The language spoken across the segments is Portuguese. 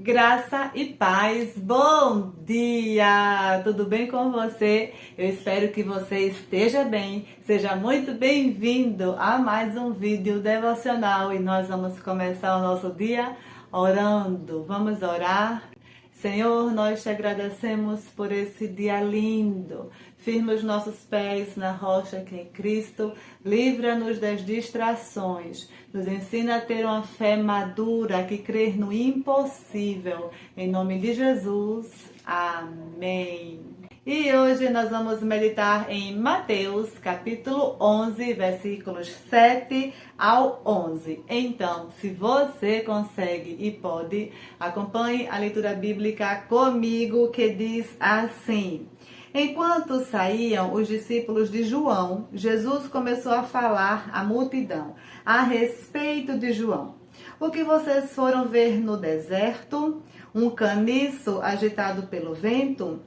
Graça e paz, bom dia! Tudo bem com você? Eu espero que você esteja bem. Seja muito bem-vindo a mais um vídeo devocional e nós vamos começar o nosso dia orando. Vamos orar? Senhor, nós te agradecemos por esse dia lindo. Firma os nossos pés na rocha que é Cristo, livra-nos das distrações, nos ensina a ter uma fé madura, que crer no impossível. Em nome de Jesus, amém. E hoje nós vamos meditar em Mateus, capítulo 11, versículos 7 ao 11. Então, se você consegue e pode, acompanhe a leitura bíblica comigo, que diz assim: Enquanto saíam os discípulos de João, Jesus começou a falar à multidão a respeito de João. O que vocês foram ver no deserto? Um caniço agitado pelo vento?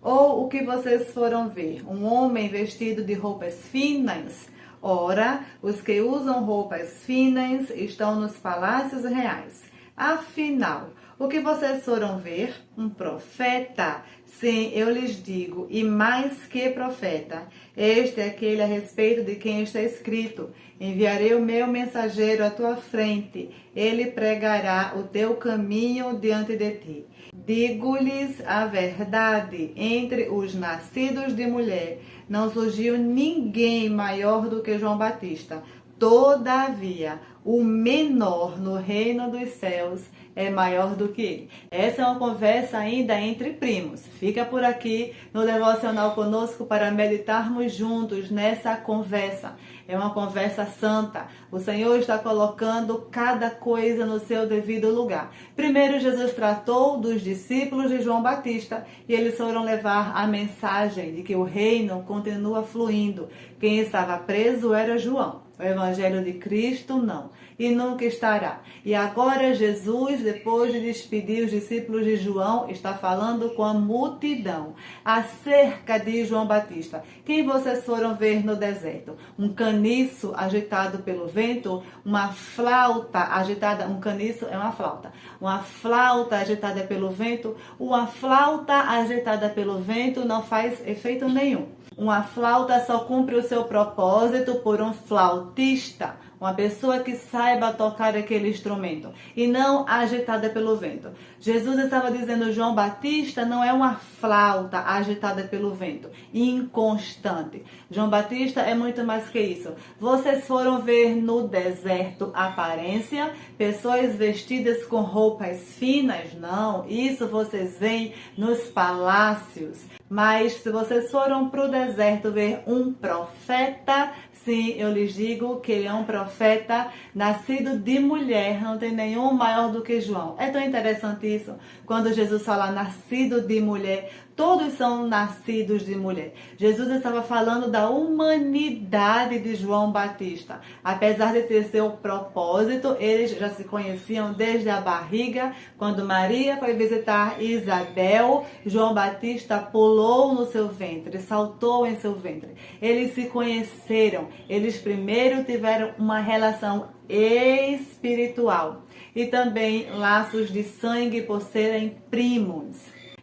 Ou o que vocês foram ver? Um homem vestido de roupas finas? Ora, os que usam roupas finas estão nos palácios reais. Afinal, o que vocês foram ver? Um profeta? Sim, eu lhes digo, e mais que profeta. Este é aquele a respeito de quem está escrito: enviarei o meu mensageiro à tua frente, ele pregará o teu caminho diante de ti. Digo-lhes a verdade, entre os nascidos de mulher não surgiu ninguém maior do que João Batista. Todavia, o menor no reino dos céus é maior do que ele. Essa é uma conversa ainda entre primos. Fica por aqui no devocional conosco para meditarmos juntos nessa conversa. É uma conversa santa. O Senhor está colocando cada coisa no seu devido lugar. Primeiro, Jesus tratou dos discípulos de João Batista e eles foram levar a mensagem de que o reino continua fluindo. Quem estava preso era João. O Evangelho de Cristo não, e nunca estará. E agora Jesus, depois de despedir os discípulos de João, está falando com a multidão acerca de João Batista. Quem vocês foram ver no deserto? Um caniço agitado pelo vento? Uma flauta agitada? Um caniço é uma flauta. Uma flauta agitada pelo vento? Uma flauta agitada pelo vento não faz efeito nenhum. Uma flauta só cumpre o seu propósito por um flautista, uma pessoa que saiba tocar aquele instrumento, e não agitada pelo vento. Jesus estava dizendo: João Batista não é uma flauta agitada pelo vento, inconstante. João Batista é muito mais que isso. Vocês foram ver no deserto aparência, pessoas vestidas com roupas finas? Não, isso vocês veem nos palácios. Mas se vocês foram para o deserto ver um profeta, sim, eu lhes digo que ele é um profeta nascido de mulher, não tem nenhum maior do que João. É tão interessante isso, quando Jesus fala nascido de mulher, todos são nascidos de mulher. Jesus estava falando da humanidade de João Batista. Apesar de ter seu propósito, eles já se conheciam desde a barriga. Quando Maria foi visitar Isabel, João Batista pulou no seu ventre, saltou em seu ventre. Eles se conheceram. Eles primeiro tiveram uma relação espiritual e também laços de sangue por serem primos.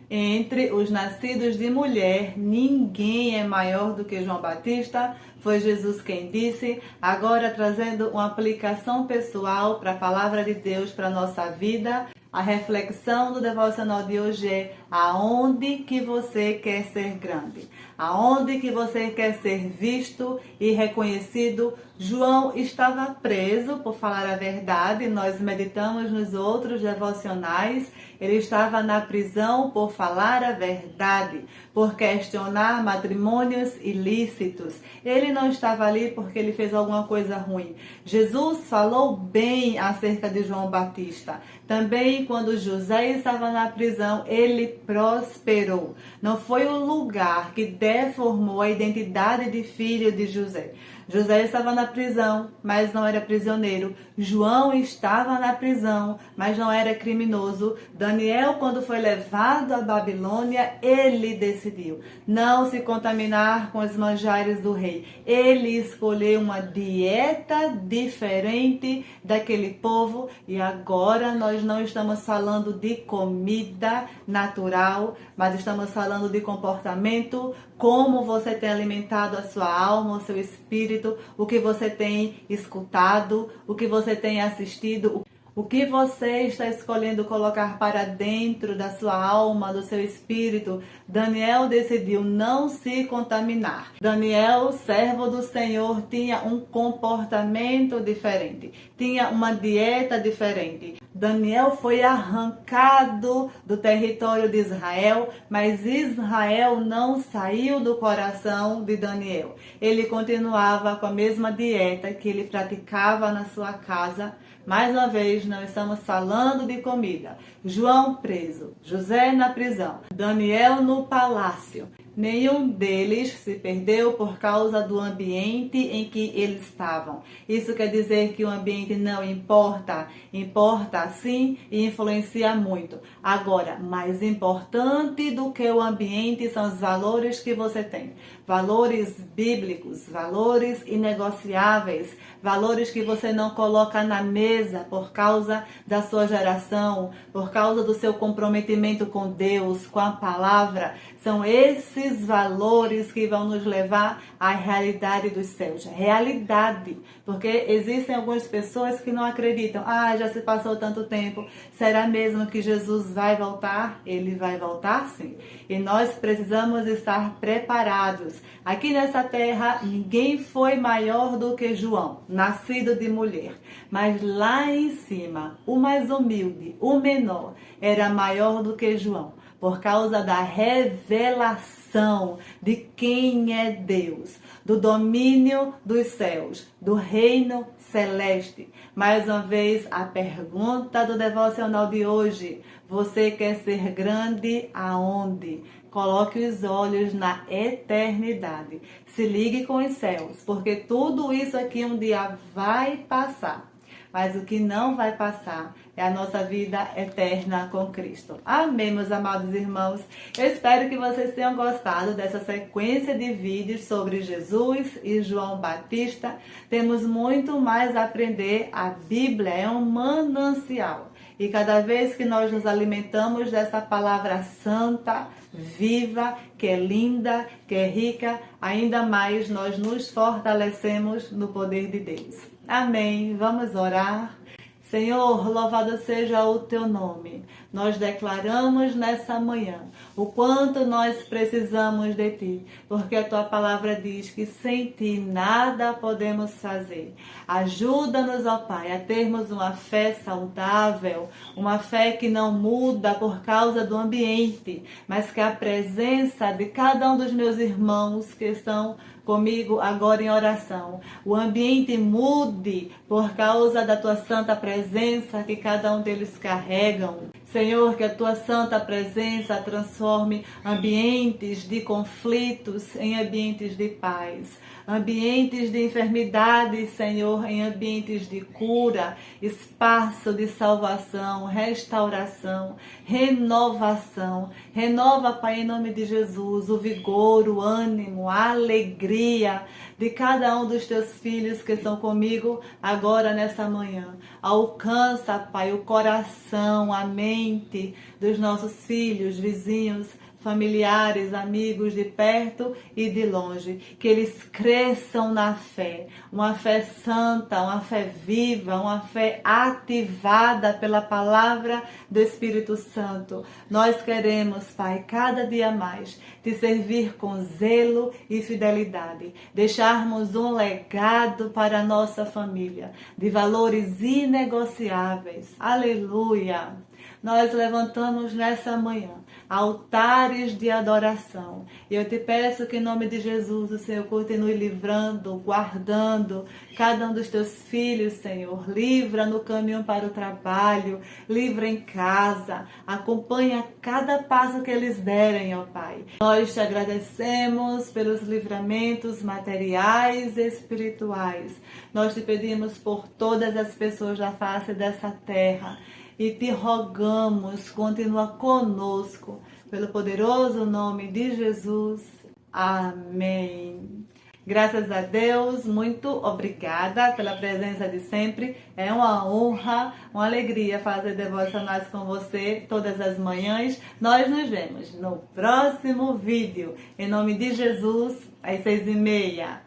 Entre os nascidos de mulher, ninguém é maior do que João Batista. Foi Jesus quem disse. Agora, trazendo uma aplicação pessoal para a palavra de Deus para a nossa vida, a reflexão do devocional de hoje é: aonde que você quer ser grande? Aonde que você quer ser visto e reconhecido? João estava preso por falar a verdade. Nós meditamos nos outros devocionais. Ele estava na prisão por falar a verdade, por questionar matrimônios ilícitos. Ele não estava ali porque ele fez alguma coisa ruim. Jesus falou bem acerca de João Batista. Também quando José estava na prisão, ele prosperou. Não foi o lugar que deformou a identidade de filho de José. José estava na prisão, mas não era prisioneiro. João estava na prisão, mas não era criminoso. Daniel, quando foi levado à Babilônia, ele decidiu não se contaminar com os manjares do rei. Ele escolheu uma dieta diferente daquele povo, e agora nós não estamos falando de comida natural, mas estamos falando de comportamento, como você tem alimentado a sua alma, o seu espírito, o que você tem escutado, o que você tem assistido, o que você está escolhendo colocar para dentro da sua alma, do seu espírito. Daniel decidiu não se contaminar. Daniel, servo do Senhor, tinha um comportamento diferente, tinha uma dieta diferente. Daniel foi arrancado do território de Israel, mas Israel não saiu do coração de Daniel. Ele continuava com a mesma dieta que ele praticava na sua casa. Mais uma vez, não estamos falando de comida. João preso, José na prisão, Daniel no palácio. Nenhum deles se perdeu por causa do ambiente em que eles estavam. Isso quer dizer que o ambiente não importa. Importa sim e influencia muito. Agora, mais importante do que o ambiente são os valores que você tem. Valores bíblicos, valores inegociáveis, valores que você não coloca na mesa por causa da sua geração, por causa do seu comprometimento com Deus, com a palavra. São esses valores que vão nos levar à realidade dos céus. Realidade. Porque existem algumas pessoas que não acreditam. Já se passou tanto tempo. Será mesmo que Jesus vai voltar? Ele vai voltar sim. E nós precisamos estar preparados. Aqui nessa terra, ninguém foi maior do que João, nascido de mulher. Mas lá em cima, o mais humilde, o menor, era maior do que João, por causa da revelação de quem é Deus, do domínio dos céus, do reino celeste. Mais uma vez, a pergunta do devocional de hoje: você quer ser grande aonde? Coloque os olhos na eternidade. Se ligue com os céus, porque tudo isso aqui um dia vai passar. Mas o que não vai passar é a nossa vida eterna com Cristo. Amém, meus amados irmãos? Eu espero que vocês tenham gostado dessa sequência de vídeos sobre Jesus e João Batista. Temos muito mais a aprender. A Bíblia é um manancial. E cada vez que nós nos alimentamos dessa palavra santa, viva, que é linda, que é rica, ainda mais nós nos fortalecemos no poder de Deus. Amém. Vamos orar. Senhor, louvado seja o teu nome. Nós declaramos nessa manhã o quanto nós precisamos de ti, porque a tua palavra diz que sem ti nada podemos fazer. Ajuda-nos, ó Pai, a termos uma fé saudável, uma fé que não muda por causa do ambiente, mas que a presença de cada um dos meus irmãos que estão comigo agora em oração, o ambiente mude por causa da tua santa presença que cada um deles carregam. Senhor, que a tua santa presença transforme ambientes de conflitos em ambientes de paz, ambientes de enfermidade, Senhor, em ambientes de cura, espaço de salvação, restauração, renovação. Renova, Pai, em nome de Jesus, o vigor, o ânimo, a alegria de cada um dos teus filhos que estão comigo agora nessa manhã. Alcança, Pai, o coração, a mente dos nossos filhos, vizinhos, familiares, amigos de perto e de longe, que eles cresçam na fé, uma fé santa, uma fé viva, uma fé ativada pela palavra do Espírito Santo. Nós queremos, Pai, cada dia mais te servir com zelo e fidelidade, deixarmos um legado para a nossa família de valores inegociáveis. Aleluia! nós levantamos nessa manhã altares de adoração. E eu te peço que em nome de Jesus o Senhor continue livrando, guardando cada um dos teus filhos, Senhor. Livra no caminho para o trabalho, livra em casa, acompanha cada passo que eles derem, ó Pai. Nós te agradecemos pelos livramentos materiais e espirituais. Nós te pedimos por todas as pessoas da face dessa terra e te rogamos, continua conosco, pelo poderoso nome de Jesus. Amém. Graças a Deus, muito obrigada pela presença de sempre. É uma honra, uma alegria fazer devocionais com você todas as manhãs. Nós nos vemos no próximo vídeo. Em nome de Jesus, às 6h30.